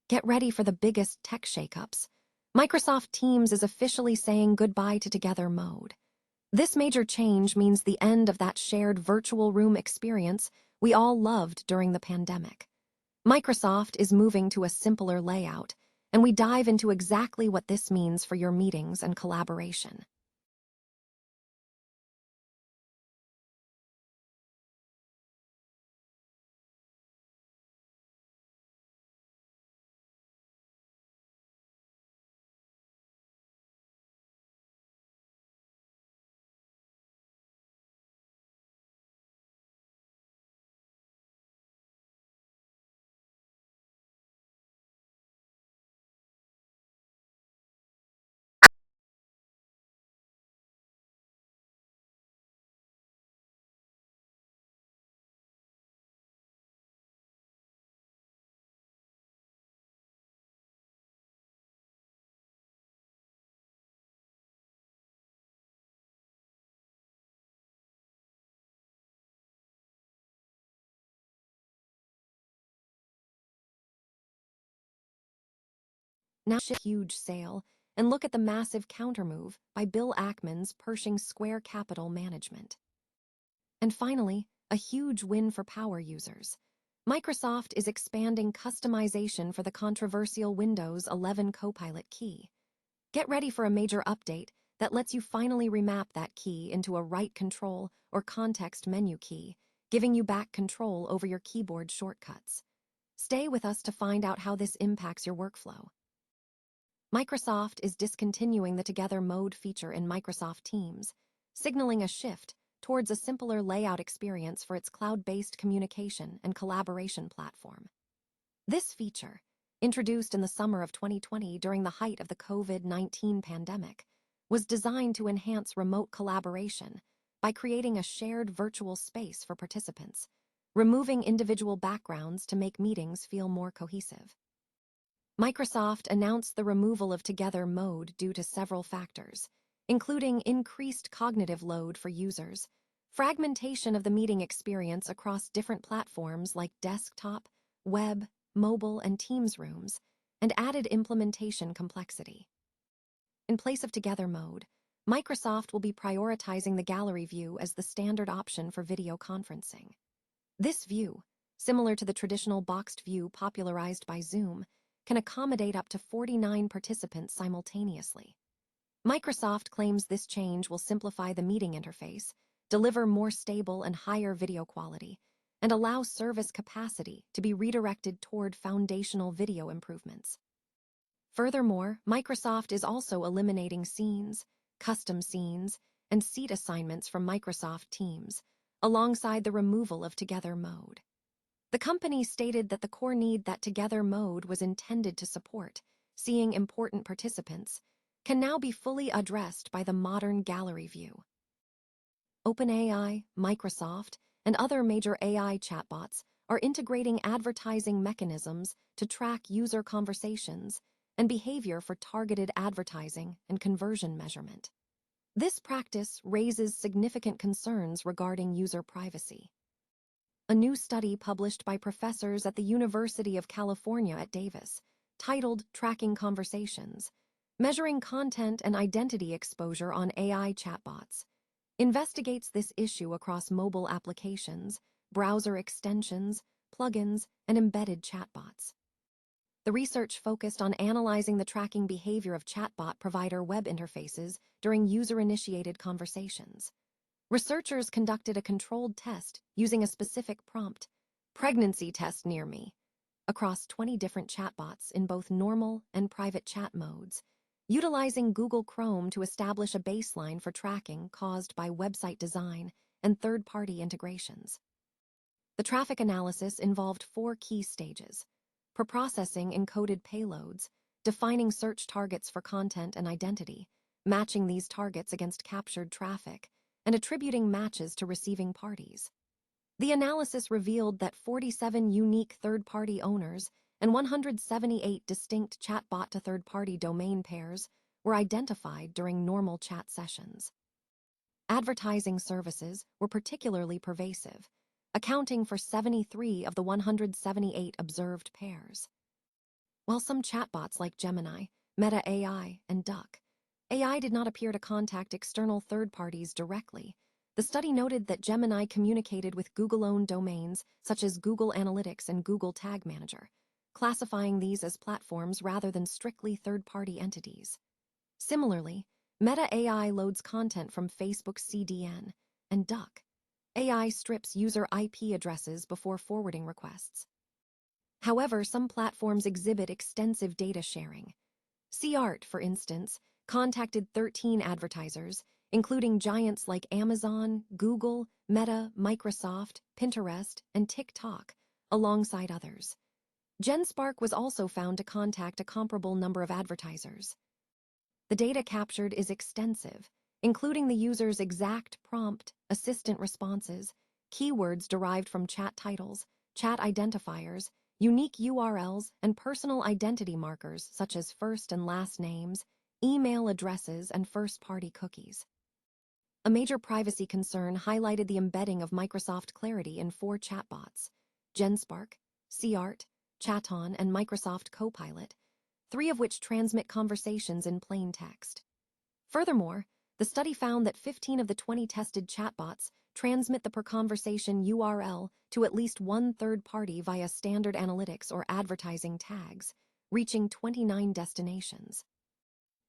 Get ready for the biggest tech shakeups. Microsoft Teams is officially saying goodbye to Together mode. This major change means the end of that shared virtual room experience we all loved during the pandemic. Microsoft is moving to a simpler layout, and we dive into exactly what this means for your meetings and collaboration. Now, huge sale, and look at the massive countermove by Bill Ackman's Pershing Square Capital Management. And finally, a huge win for power users. Microsoft is expanding customization for the controversial Windows 11 Copilot key. Get ready for a major update that lets you finally remap that key into a right control or context menu key, giving you back control over your keyboard shortcuts. Stay with us to find out how this impacts your workflow. Microsoft is discontinuing the Together mode feature in Microsoft Teams, signaling a shift towards a simpler layout experience for its cloud-based communication and collaboration platform. This feature, introduced in the summer of 2020 during the height of the COVID-19 pandemic, was designed to enhance remote collaboration by creating a shared virtual space for participants, removing individual backgrounds to make meetings feel more cohesive. Microsoft announced the removal of Together mode due to several factors, including increased cognitive load for users, fragmentation of the meeting experience across different platforms like desktop, web, mobile, and Teams rooms, and added implementation complexity. In place of Together mode, Microsoft will be prioritizing the gallery view as the standard option for video conferencing. This view, similar to the traditional boxed view popularized by Zoom, can accommodate up to 49 participants simultaneously. Microsoft claims this change will simplify the meeting interface, deliver more stable and higher video quality, and allow service capacity to be redirected toward foundational video improvements. Furthermore, Microsoft is also eliminating scenes, custom scenes, and seat assignments from Microsoft Teams, alongside the removal of Together mode. The company stated that the core need that Together mode was intended to support, seeing important participants, can now be fully addressed by the modern gallery view. OpenAI, Microsoft, and other major AI chatbots are integrating advertising mechanisms to track user conversations and behavior for targeted advertising and conversion measurement. This practice raises significant concerns regarding user privacy. A new study published by professors at the University of California at Davis, titled Tracking Conversations, Measuring Content and Identity Exposure on AI Chatbots, investigates this issue across mobile applications, browser extensions, plugins, and embedded chatbots. The research focused on analyzing the tracking behavior of chatbot provider web interfaces during user-initiated conversations. Researchers conducted a controlled test using a specific prompt, "pregnancy test near me," across 20 different chatbots in both normal and private chat modes, utilizing Google Chrome to establish a baseline for tracking caused by website design and third-party integrations. The traffic analysis involved 4 key stages: preprocessing encoded payloads, defining search targets for content and identity, matching these targets against captured traffic, and attributing matches to receiving parties. The analysis revealed that 47 unique third-party owners and 178 distinct chatbot to third-party domain pairs were identified during normal chat sessions. Advertising services were particularly pervasive, accounting for 73 of the 178 observed pairs. While some chatbots like Gemini, Meta AI, and Duck AI did not appear to contact external third parties directly, the study noted that Gemini communicated with Google-owned domains such as Google Analytics and Google Tag Manager, classifying these as platforms rather than strictly third-party entities. Similarly, Meta AI loads content from Facebook's CDN, and Duck AI strips user IP addresses before forwarding requests. However, some platforms exhibit extensive data sharing. CART, for instance, contacted 13 advertisers, including giants like Amazon, Google, Meta, Microsoft, Pinterest, and TikTok, alongside others. GenSpark was also found to contact a comparable number of advertisers. The data captured is extensive, including the user's exact prompt, assistant responses, keywords derived from chat titles, chat identifiers, unique URLs, and personal identity markers such as first and last names, email addresses, and first-party cookies. A major privacy concern highlighted the embedding of Microsoft Clarity in 4 chatbots: GenSpark, CART, Chaton, and Microsoft Copilot, 3 of which transmit conversations in plain text. Furthermore, the study found that 15 of the 20 tested chatbots transmit the per-conversation URL to at least one third party via standard analytics or advertising tags, reaching 29 destinations.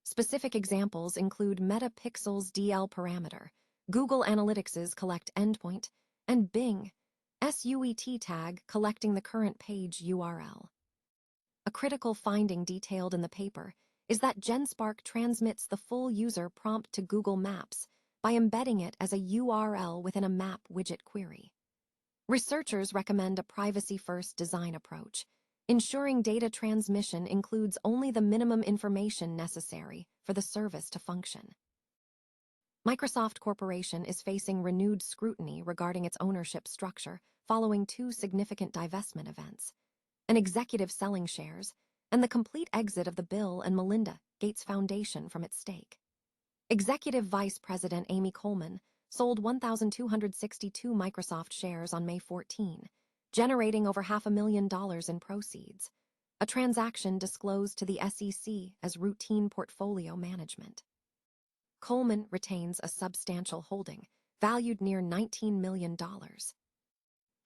Specific examples include Meta Pixel's DL parameter, Google Analytics' collect endpoint, and Bing SUET tag collecting the current page URL. A critical finding detailed in the paper is that GenSpark transmits the full user prompt to Google Maps by embedding it as a URL within a map widget query. Researchers recommend a privacy-first design approach, ensuring data transmission includes only the minimum information necessary for the service to function. Microsoft Corporation is facing renewed scrutiny regarding its ownership structure following 2 significant divestment events: an executive selling shares, and the complete exit of the Bill and Melinda Gates Foundation from its stake. Executive Vice President Amy Coleman sold 1,262 Microsoft shares on May 14, generating over $500,000 in proceeds, a transaction disclosed to the SEC as routine portfolio management. Coleman retains a substantial holding, valued near $19 million.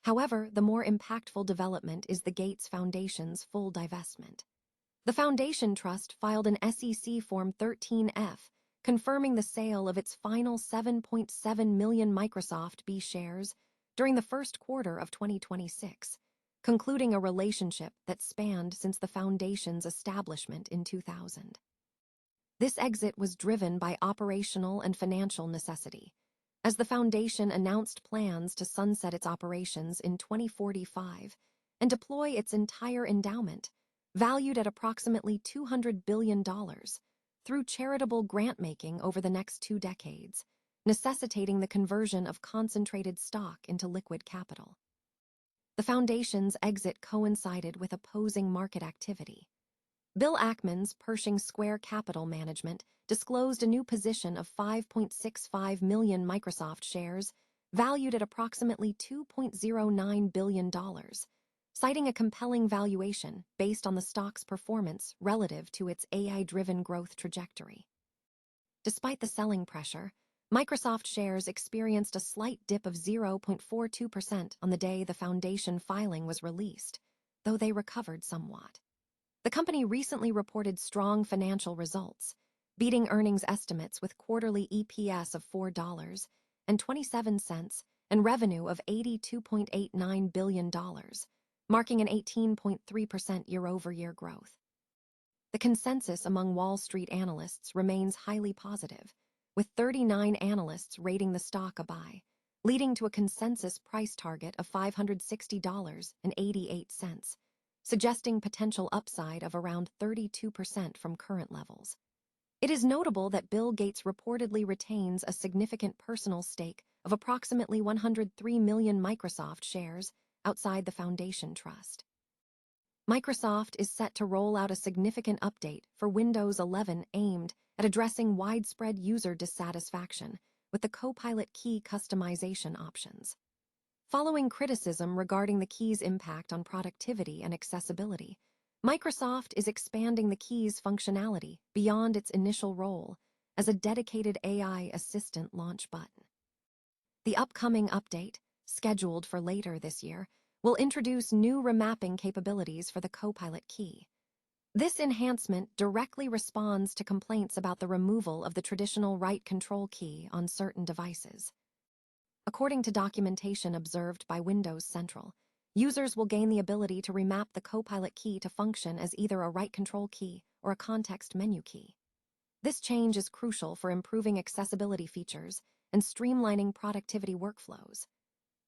However, the more impactful development is the Gates Foundation's full divestment. The Foundation Trust filed an SEC Form 13F, confirming the sale of its final 7.7 million Microsoft B shares during the first quarter of 2026, concluding a relationship that spanned since the Foundation's establishment in 2000. This exit was driven by operational and financial necessity, as the Foundation announced plans to sunset its operations in 2045 and deploy its entire endowment, valued at approximately $200 billion, through charitable grant-making over the next 2 decades, necessitating the conversion of concentrated stock into liquid capital. The Foundation's exit coincided with opposing market activity. Bill Ackman's Pershing Square Capital Management disclosed a new position of 5.65 million Microsoft shares, valued at approximately $2.09 billion, citing a compelling valuation based on the stock's performance relative to its AI-driven growth trajectory. Despite the selling pressure, Microsoft shares experienced a slight dip of 0.42% on the day the Foundation filing was released, though they recovered somewhat. The company recently reported strong financial results, beating earnings estimates with quarterly EPS of $4.27 and revenue of $82.89 billion, marking an 18.3% year-over-year growth. The consensus among Wall Street analysts remains highly positive, with 39 analysts rating the stock a buy, leading to a consensus price target of $560.88, suggesting potential upside of around 32% from current levels. It is notable that Bill Gates reportedly retains a significant personal stake of approximately 103 million Microsoft shares outside the Foundation Trust. Microsoft is set to roll out a significant update for Windows 11 aimed at addressing widespread user dissatisfaction with the Copilot key customization options. Following criticism regarding the key's impact on productivity and accessibility, Microsoft is expanding the key's functionality beyond its initial role as a dedicated AI assistant launch button. The upcoming update, scheduled for later this year, will introduce new remapping capabilities for the Copilot key. This enhancement directly responds to complaints about the removal of the traditional right control key on certain devices. According to documentation observed by Windows Central, users will gain the ability to remap the Copilot key to function as either a right control key or a context menu key. This change is crucial for improving accessibility features and streamlining productivity workflows.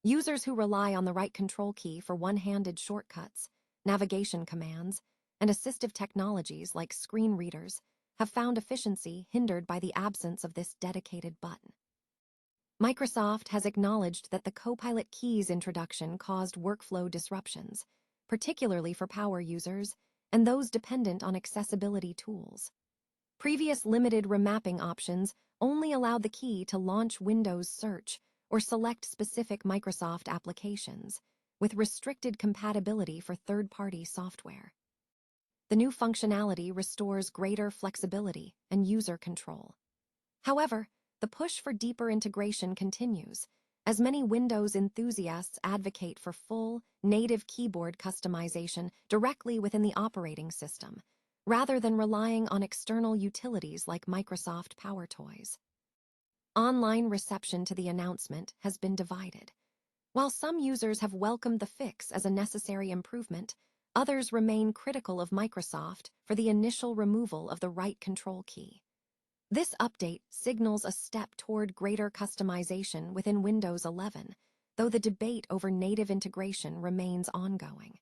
Users who rely on the right control key for one-handed shortcuts, navigation commands, and assistive technologies like screen readers have found efficiency hindered by the absence of this dedicated button. Microsoft has acknowledged that the Copilot key's introduction caused workflow disruptions, particularly for power users and those dependent on accessibility tools. Previous limited remapping options only allowed the key to launch Windows Search or select specific Microsoft applications, with restricted compatibility for third-party software. The new functionality restores greater flexibility and user control. However, the push for deeper integration continues, as many Windows enthusiasts advocate for full, native keyboard customization directly within the operating system, rather than relying on external utilities like Microsoft Power Toys. Online reception to the announcement has been divided. While some users have welcomed the fix as a necessary improvement, others remain critical of Microsoft for the initial removal of the right control key. This update signals a step toward greater customization within Windows 11, though the debate over native integration remains ongoing.